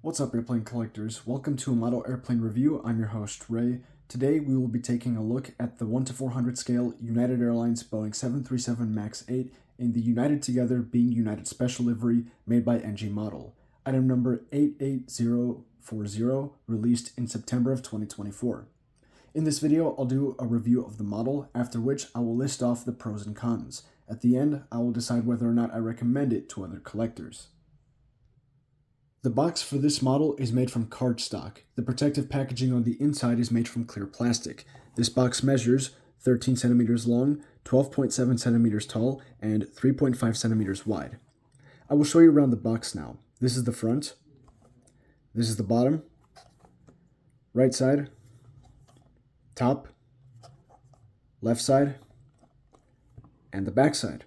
What's up, airplane collectors? Welcome to a model airplane review. I'm your host, Ray. Today we will be taking a look at the 1 to 400 scale United Airlines Boeing 737 MAX-8 in the United Together Being United special livery made by NG Model. Item number 88040, released in September of 2024. In this video, I'll do a review of the model, after which I will list off the pros and cons. At the end, I will decide whether or not I recommend it to other collectors. The box for this model is made from cardstock. The protective packaging on the inside is made from clear plastic. This box measures 13 centimeters long, 12.7 centimeters tall, and 3.5 centimeters wide. I will show you around the box now. This is the front. This is the bottom, right side, top, left side, and the back side.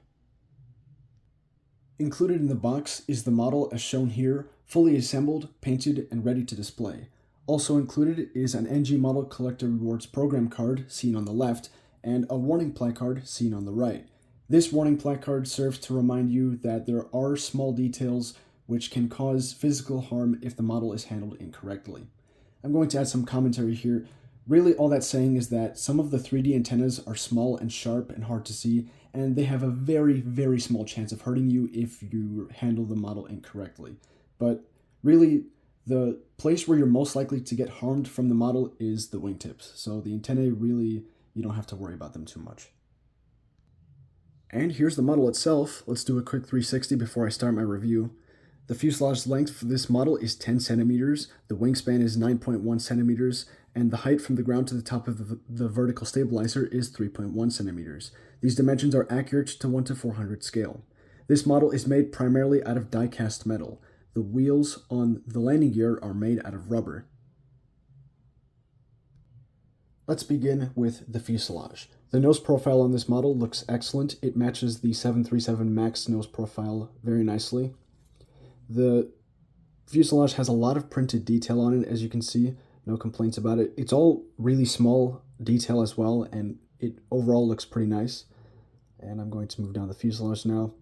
Included in the box is the model as shown here, fully assembled, painted, and ready to display. Also included is an NG Model Collector Rewards program card, seen on the left, and a warning placard, seen on the right. This warning placard serves to remind you that there are small details which can cause physical harm if the model is handled incorrectly. I'm going to add some commentary here. Really, all that's saying is that some of the 3D antennas are small and sharp and hard to see, and they have a very, very small chance of hurting you if you handle the model incorrectly. But really, the place where you're most likely to get harmed from the model is the wingtips. So the antennae, really, you don't have to worry about them too much. And here's the model itself. Let's do a quick 360 before I start my review. The fuselage length for this model is 10 centimeters, the wingspan is 9.1 centimeters, and the height from the ground to the top of the vertical stabilizer is 3.1 centimeters. These dimensions are accurate to 1 to 400 scale. This model is made primarily out of die-cast metal. The wheels on the landing gear are made out of rubber. Let's begin with the fuselage. The nose profile on this model looks excellent. It matches the 737 MAX nose profile very nicely. The fuselage has a lot of printed detail on it, as you can see. No complaints about it. It's all really small detail as well, and it overall looks pretty nice. And I'm going to move down the fuselage now.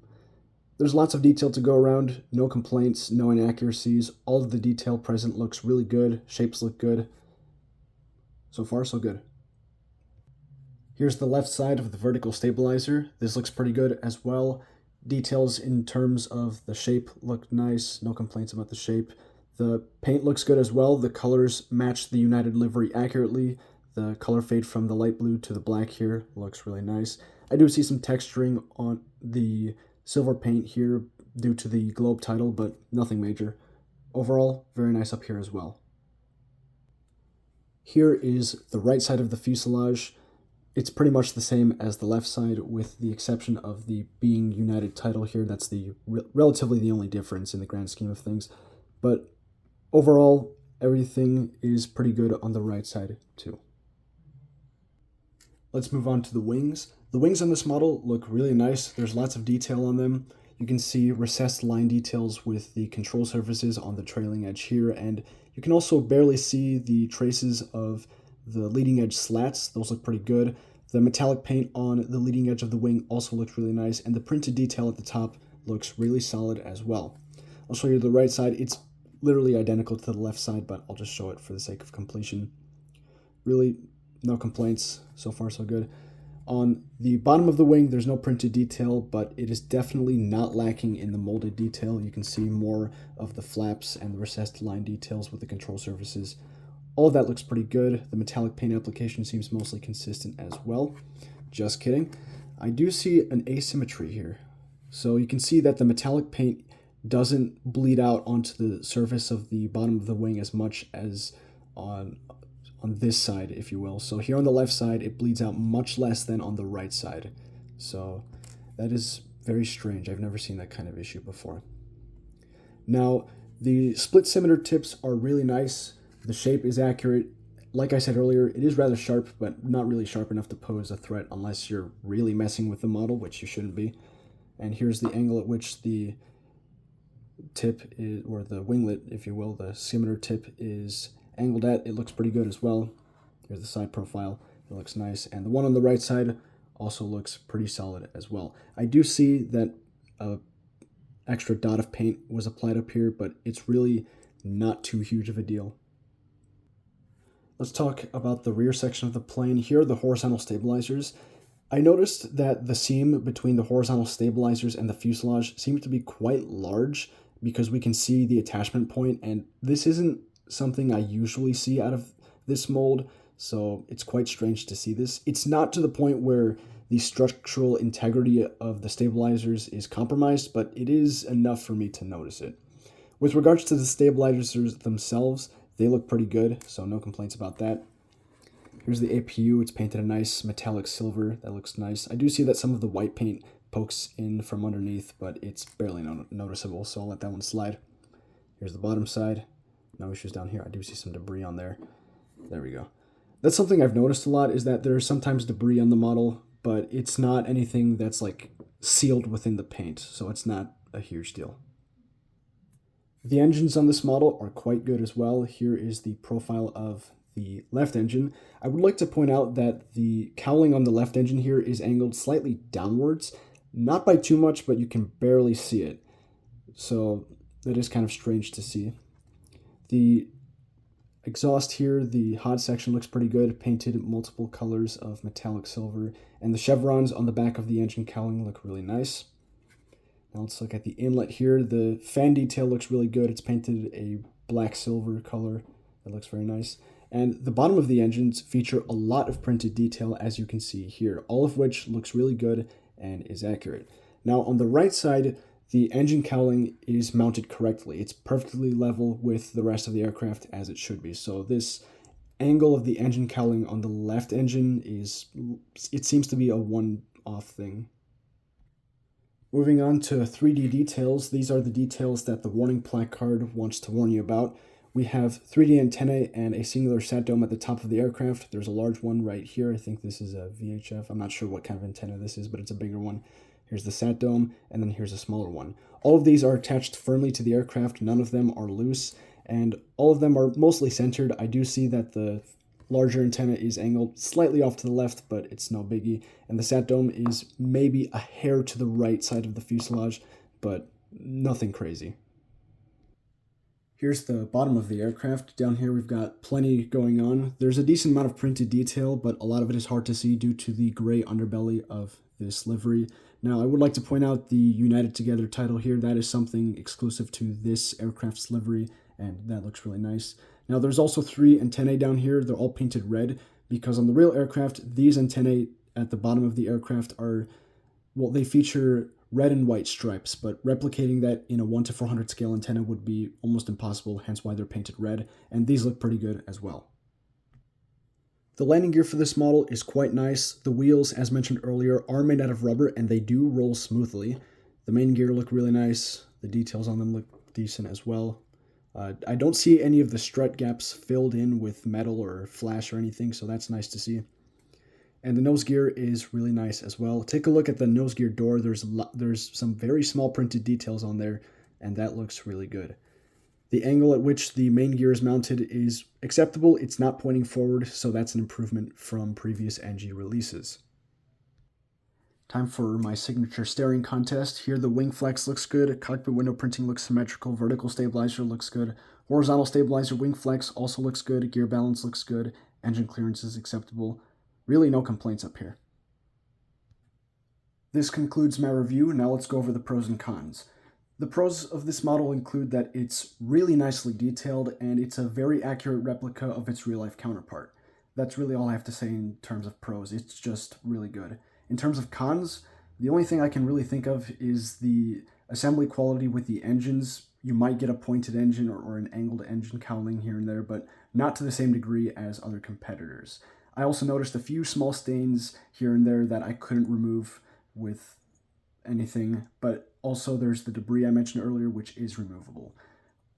There's lots of detail to go around, no complaints, no inaccuracies. All of the detail present looks really good, shapes look good. So far, so good. Here's the left side of the vertical stabilizer. This looks pretty good as well. Details in terms of the shape look nice, no complaints about the shape. The paint looks good as well. The colors match the United livery accurately. The color fade from the light blue to the black here looks really nice. I do see some texturing on the silver paint here due to the globe title, but nothing major. Overall, very nice up here as well. Here is the right side of the fuselage. It's pretty much the same as the left side with the exception of the Being United title here. That's relatively the only difference in the grand scheme of things. But overall, everything is pretty good on the right side too. Let's move on to the wings. The wings on this model look really nice. There's lots of detail on them. You can see recessed line details with the control surfaces on the trailing edge here, and you can also barely see the traces of the leading edge slats. Those look pretty good. The metallic paint on the leading edge of the wing also looks really nice, and the printed detail at the top looks really solid as well. I'll show you the right side. It's literally identical to the left side, but I'll just show it for the sake of completion. Really, no complaints. So far, so good. On the bottom of the wing, there's no printed detail, but it is definitely not lacking in the molded detail. You can see more of the flaps and the recessed line details with the control surfaces. All of that looks pretty good. The metallic paint application seems mostly consistent as well. Just kidding. I do see an asymmetry here. So you can see that the metallic paint doesn't bleed out onto the surface of the bottom of the wing as much as on this side, if you will. So here on the left side, it bleeds out much less than on the right side. So that is very strange. I've never seen that kind of issue before. Now, the split scimitar tips are really nice. The shape is accurate. Like I said earlier, it is rather sharp, but not really sharp enough to pose a threat unless you're really messing with the model, which you shouldn't be. And here's the angle at which the tip is, or the winglet, if you will, the scimitar tip is angled at. It looks pretty good as well. Here's the side profile. It looks nice. And the one on the right side also looks pretty solid as well. I do see that extra dot of paint was applied up here, but it's really not too huge of a deal. Let's talk about the rear section of the plane. Here are the horizontal stabilizers. I noticed that the seam between the horizontal stabilizers and the fuselage seemed to be quite large because we can see the attachment point, and this isn't something I usually see out of this mold, so it's quite strange to see this. It's not to the point where the structural integrity of the stabilizers is compromised, but it is enough for me to notice it. With regards to the stabilizers themselves, they look pretty good, so no complaints about that. Here's the APU. It's painted a nice metallic silver. That looks nice. I do see that some of the white paint pokes in from underneath, but it's barely noticeable, so I'll let that one slide. Here's the bottom side. No issues down here. I do see some debris on there. There we go. That's something I've noticed a lot, is that there's sometimes debris on the model, but it's not anything that's like sealed within the paint, so it's not a huge deal. The engines on this model are quite good as well. Here is the profile of the left engine. I would like to point out that the cowling on the left engine here is angled slightly downwards, not by too much, but you can barely see it. So that is kind of strange to see. The exhaust here, the hot section looks pretty good, painted multiple colors of metallic silver, and the chevrons on the back of the engine cowling look really nice. Now let's look at the inlet here. The fan detail looks really good. It's painted a black silver color. That looks very nice. And the bottom of the engines feature a lot of printed detail, as you can see here, all of which looks really good and is accurate. Now on the right side, the engine cowling is mounted correctly. It's perfectly level with the rest of the aircraft, as it should be. So this angle of the engine cowling on the left engine it seems to be a one-off thing. Moving on to 3D details, these are the details that the warning placard wants to warn you about. We have 3D antennae and a singular sat dome at the top of the aircraft. There's a large one right here. I think this is a VHF. I'm not sure what kind of antenna this is, but it's a bigger one. Here's the sat dome, and then here's a smaller one. All of these are attached firmly to the aircraft. None of them are loose, and all of them are mostly centered. I do see that the larger antenna is angled slightly off to the left, but it's no biggie. And the sat dome is maybe a hair to the right side of the fuselage, but nothing crazy. Here's the bottom of the aircraft. Down here we've got plenty going on. There's a decent amount of printed detail, but a lot of it is hard to see due to the gray underbelly of this livery. Now, I would like to point out the United Together title here. That is something exclusive to this aircraft's livery, and that looks really nice. Now, there's also 3 antennae down here. They're all painted red, because on the real aircraft, these antennae at the bottom of the aircraft are, well, they feature red and white stripes, but replicating that in a 1 to 400 scale antenna would be almost impossible, hence why they're painted red, and these look pretty good as well. The landing gear for this model is quite nice. The wheels, as mentioned earlier, are made out of rubber, and they do roll smoothly. The main gear look really nice. The details on them look decent as well. I don't see any of the strut gaps filled in with metal or flash or anything, so that's nice to see. And the nose gear is really nice as well. Take a look at the nose gear door. There's some very small printed details on there, and that looks really good. The angle at which the main gear is mounted is acceptable. It's not pointing forward, so that's an improvement from previous NG releases. Time for my signature steering contest. Here the wing flex looks good, cockpit window printing looks symmetrical, vertical stabilizer looks good, horizontal stabilizer wing flex also looks good, gear balance looks good, engine clearance is acceptable. Really no complaints up here. This concludes my review. Now let's go over the pros and cons. The pros of this model include that it's really nicely detailed and it's a very accurate replica of its real-life counterpart. That's really all I have to say in terms of pros. It's just really good. In terms of cons, the only thing I can really think of is the assembly quality with the engines. You might get a pointed engine or an angled engine cowling here and there, but not to the same degree as other competitors. I also noticed a few small stains here and there that I couldn't remove with anything, but also there's the debris I mentioned earlier, which is removable.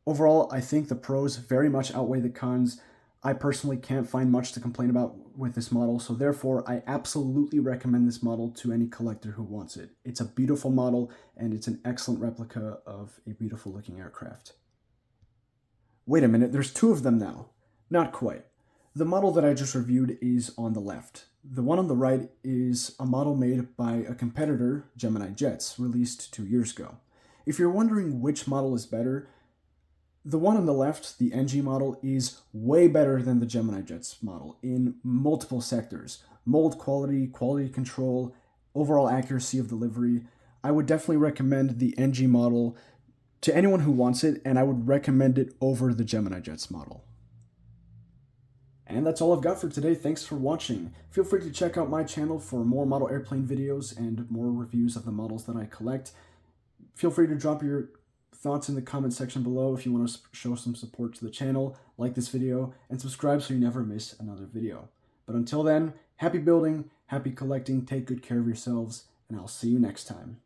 Overall, I think the pros very much outweigh the cons. I personally can't find much to complain about with this model, so therefore I absolutely recommend this model to any collector who wants it. It's a beautiful model, and it's an excellent replica of a beautiful looking aircraft. Wait a minute, there's 2 of them now. Not quite. The model that I just reviewed is on the left. The one on the right is a model made by a competitor, Gemini Jets, released 2 years ago. If you're wondering which model is better, The one on the left, the NG model, is way better than the Gemini Jets model in multiple sectors. Mold quality, quality control, overall accuracy of delivery. I would definitely recommend the NG model to anyone who wants it, and I would recommend it over the Gemini Jets model. And that's all I've got for today. Thanks for watching. Feel free to check out my channel for more model airplane videos and more reviews of the models that I collect. Feel free to drop your thoughts in the comment section below if you want to show some support to the channel, like this video, and subscribe so you never miss another video. But until then, happy building, happy collecting, take good care of yourselves, and I'll see you next time.